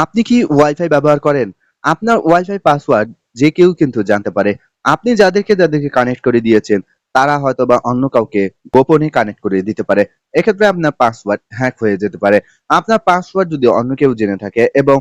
আপনি কি ওয়াইফাই ব্যবহার করেন? আপনার ওয়াইফাই পাসওয়ার্ড যে কেউ কিন্তু জানতে পারে। আপনি যাদেরকে কানেক্ট করে দিয়েছেন, তারা হয়তোবা অন্য কাউকে গোপনে কানেক্ট করে দিতে পারে। এক্ষেত্রে আপনার পাসওয়ার্ড হ্যাক হয়ে যেতে পারে। আপনার পাসওয়ার্ড যদি অন্য কেউ জেনে থাকে এবং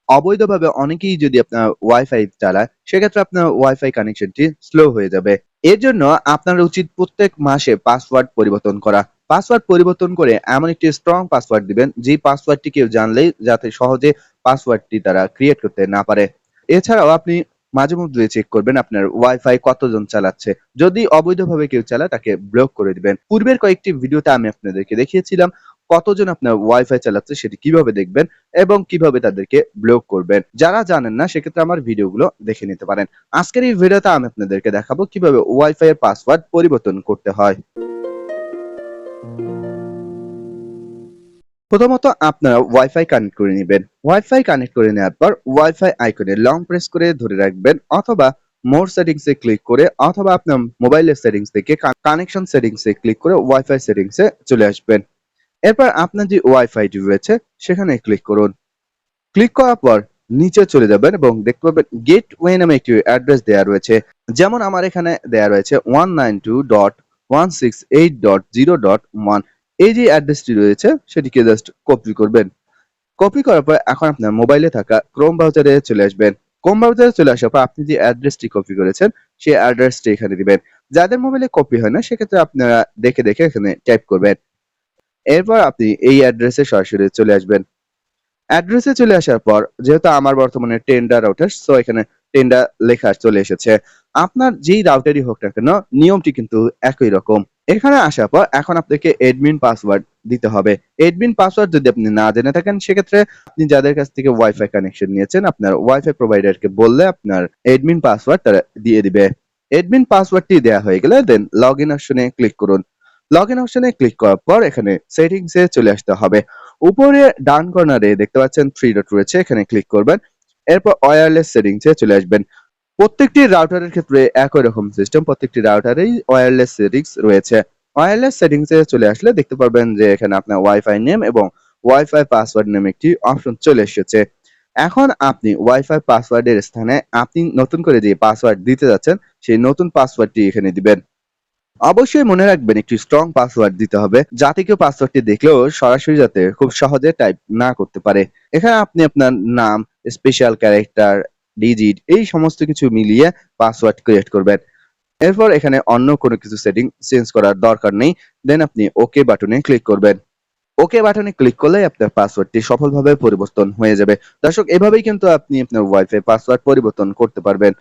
অবৈধভাবে অনেকেই যদি আপনার ওয়াইফাই চালায়, সেক্ষেত্রে আপনার ওয়াইফাই কানেকশনটি স্লো হয়ে যাবে। এর জন্য আপনার উচিত প্রত্যেক মাসে পাসওয়ার্ড পরিবর্তন করা। পাসওয়ার্ড পরিবর্তন করে এমন একটি স্ট্রং পাসওয়ার্ড দিবেন, যেই পাসওয়ার্ডটি কেউ জানলেই যাতে সহজে পাসওয়ার্ডটি তারা ক্রিয়েট করতে না পারে। এছাড়াও আপনি মাঝে মধ্যে চেক করবেন আপনার ওয়াইফাই কতজন চালাচ্ছে। যদি অবৈধভাবে কেউ চালায় তাকে ব্লক করে দিবেন। পূর্বের কয়েকটি ভিডিওতে আমি আপনাদেরকে দেখিয়েছিলাম কতজন আপনার ওয়াইফাই চালাচ্ছে সেটি কিভাবে দেখবেন এবং কিভাবে তাদেরকে ব্লক করবেন। যারা জানেন না সেক্ষেত্রে আমার ভিডিওগুলো দেখে নিতে পারেন। আজকের এই ভিডিওতে আমি আপনাদেরকে দেখাবো কিভাবে ওয়াইফাই এর পাসওয়ার্ড পরিবর্তন করতে হয়। প্রথমত আপনারা ওয়াইফাই কানেক্ট করে নিবেন। ওয়াইফাই কানেক্ট করে নেওয়ার পর ওয়াইফাই আইকনে লং প্রেস করে ধরে রাখবেন অথবা মোর সেটিংস এ ক্লিক করে অথবা আপনার মোবাইলের সেটিংস থেকে কানেকশন সেটিংস এ ক্লিক করে ওয়াইফাই সেটিংস এ চলে আসবেন। এরপর আপনার যে ওয়াইফাইটি রয়েছে সেখানে ক্লিক করুন। ক্লিক করার পর নিচে চলে যাবেন এবং দেখতে পাবেন গেটওয়ে নামে একটি অ্যাড্রেস দেয়া রয়েছে। যেমন আমার এখানে দেয়া রয়েছে 192.168.0.1। এই যে অ্যাড্রেসটি রয়েছে সেটিকে জাস্ট কপি করবেন। কপি করার পর এখন আপনার মোবাইলে থাকা ক্রোম ব্রাউজারে চলে আসবেন। ক্রোম ব্রাউজারে চলে আসার পর আপনি যে অ্যাড্রেসটি কপি করেছেন সেই অ্যাড্রেসটি এখানে দিবেন। যাদের মোবাইলে কপি হয় না সেক্ষেত্রে আপনারা দেখে এখানে টাইপ করবেন। এরপর আপনি এই অ্যাড্রেসে সরাসরি চলে আসবেন। অ্যাড্রেসে চলে আসার পর যেহেতু আমার বর্তমানে টেন্ডার রাউটার, সো এখানে টেন্ডার লেখা চলে এসেছে। আপনার যেই রাউটারই হোক না কেন নিয়মটি কিন্তু একই রকম। এখানে আসার পর এখন আপনাকে অ্যাডমিন পাসওয়ার্ড দিতে হবে। অ্যাডমিন পাসওয়ার্ড যদি আপনি না জেনে থাকেন সেক্ষেত্রে আপনি যাদের কাছ থেকে ওয়াইফাই কানেকশন নিয়েছেন আপনার ওয়াইফাই প্রোভাইডারকে বললে আপনার অ্যাডমিন পাসওয়ার্ড তারা দিয়ে দিবে। অ্যাডমিন পাসওয়ার্ডটি দেওয়া হয়ে গেলে দেন লগইন অপশনে ক্লিক করুন। লগইন অপশনে ক্লিক করার পর এখানে সেটিংস এ চলে আসতে হবে। উপরে ডান কর্নারে দেখতে পাচ্ছেন 3 ডট রয়েছে, এখানে ক্লিক করবেন। এরপর ওয়্যারলেস সেটিংস এ চলে আসবেন। প্রত্যেকটি রাউটারের ক্ষেত্রে একই রকম সিস্টেম, প্রত্যেকটি রাউটারেই ওয়্যারলেস সেটিংস রয়েছে। ওয়্যারলেস সেটিংস এ চলে আসলে দেখতে পারবেন যে এখানে আপনার ওয়াইফাই নেম এবং ওয়াইফাই পাসওয়ার্ড নামে একটি অপশন চলে এসেছে। এখন আপনি ওয়াইফাই পাসওয়ার্ডের স্থানে আপনি নতুন করে যে পাসওয়ার্ড দিতে যাচ্ছেন সেই নতুন পাসওয়ার্ডটি এখানে দিবেন। অবশ্যই মনে রাখবেন একটি স্ট্রং পাসওয়ার্ড দিতে হবে যাতে কেউ পাসওয়ার্ডটি দেখলেও সরাসরি যাতে খুব সহজে টাইপ না করতে পারে। এখানে আপনি আপনার নাম, স্পেশাল ক্যারেক্টার, ডিজিট এই সমস্ত কিছু মিলিয়ে পাসওয়ার্ড ক্রিয়েট করবেন। এরপর এখানে অন্য কোনো কিছু সেটিং চেঞ্জ করার দরকার নেই। দেন আপনি ওকে বাটনে ক্লিক করবেন। ওকে বাটনে ক্লিক করলেই আপনার পাসওয়ার্ডটি সফলভাবে পরিবর্তন হয়ে যাবে। দর্শক, এভাবেই কিন্তু আপনি আপনার ওয়াইফাই পাসওয়ার্ড পরিবর্তন করতে পারবেন।